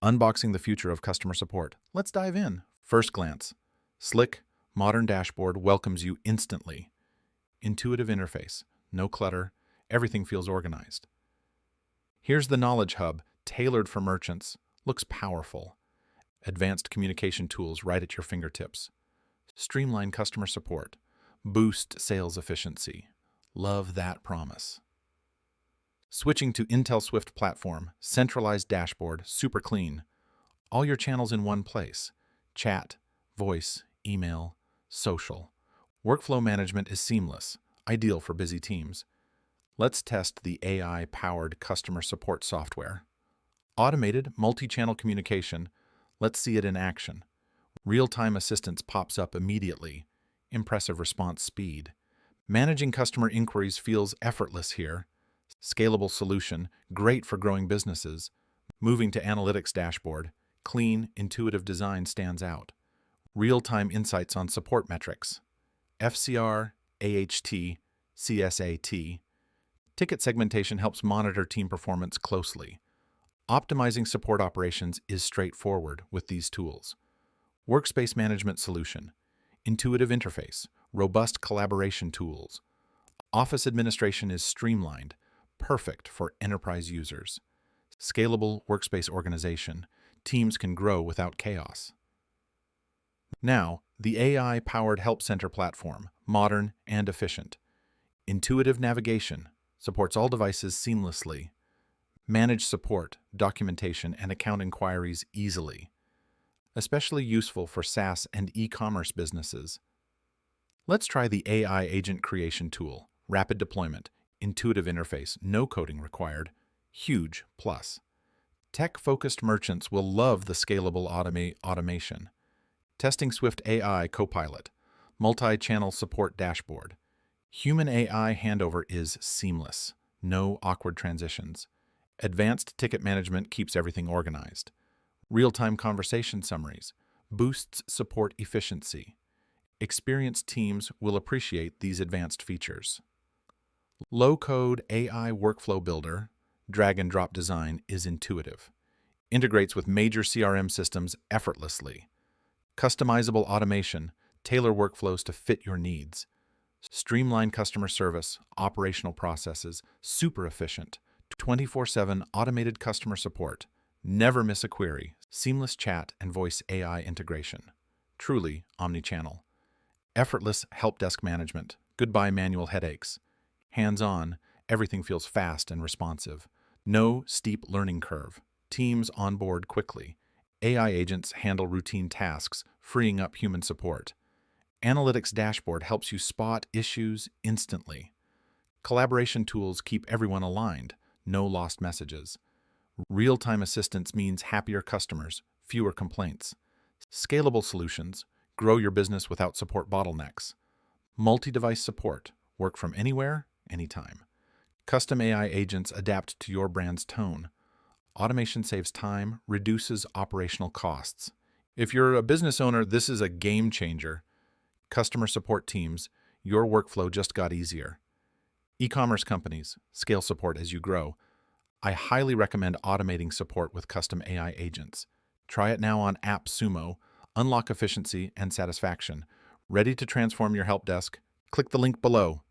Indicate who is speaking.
Speaker 1: Unboxing the future of customer support. Let's dive in. First glance. Slick, modern dashboard welcomes you instantly. Intuitive interface. No clutter. Everything feels organized. Here's the Knowledge Hub, tailored for merchants. Looks powerful. Advanced communication tools right at your fingertips. Streamline customer support. Boost sales efficiency. Love that promise. Switching to Intelswift platform, centralized dashboard, super clean. All your channels in one place. Chat, voice, email, social. Workflow management is seamless, ideal for busy teams. Let's test the AI-powered customer support software. Automated multi-channel communication. Let's see it in action. Real-time assistance pops up immediately. Impressive response speed. Managing customer inquiries feels effortless here. Scalable solution, great for growing businesses. Moving to analytics dashboard, clean, intuitive design stands out. Real-time insights on support metrics. FCR, AHT, CSAT. Ticket segmentation helps monitor team performance closely. Optimizing support operations is straightforward with these tools. Workspace management solution. Intuitive interface, robust collaboration tools. Office administration is streamlined, perfect for enterprise users. Scalable workspace organization. Teams can grow without chaos. Now, the AI-powered Help Center platform, modern and efficient. Intuitive navigation, supports all devices seamlessly. Manage support, documentation, and account inquiries easily. Especially useful for SaaS and e-commerce businesses. Let's try the AI agent creation tool, rapid deployment. Intuitive interface, no coding required. Huge plus. Tech-focused merchants will love the scalable automation. Testing Swift AI Copilot, multi-channel support dashboard. Human AI handover is seamless, no awkward transitions. Advanced ticket management keeps everything organized. Real-time conversation summaries, boosts support efficiency. Experienced teams will appreciate these advanced features. Low-code AI workflow builder, drag-and-drop design is intuitive. Integrates with major CRM systems effortlessly. Customizable automation, tailor workflows to fit your needs. Streamline customer service, operational processes, super efficient. 24/7 automated customer support. Never miss a query. Seamless chat and voice AI integration. Truly omnichannel. Effortless help desk management. Goodbye manual headaches. Hands-on, everything feels fast and responsive. No steep learning curve. Teams onboard quickly. AI agents handle routine tasks, freeing up human support. Analytics dashboard helps you spot issues instantly. Collaboration tools keep everyone aligned. No lost messages. Real-time assistance means happier customers, fewer complaints. Scalable solutions. Grow your business without support bottlenecks. Multi-device support. Work from anywhere, anytime. Custom AI agents adapt to your brand's tone. Automation saves time, reduces operational costs. If you're a business owner, this is a game changer. Customer support teams, your workflow just got easier. E-commerce companies, scale support as you grow. I highly recommend automating support with custom AI agents. Try it now on AppSumo. Unlock efficiency and satisfaction. Ready to transform your help desk? Click the link below.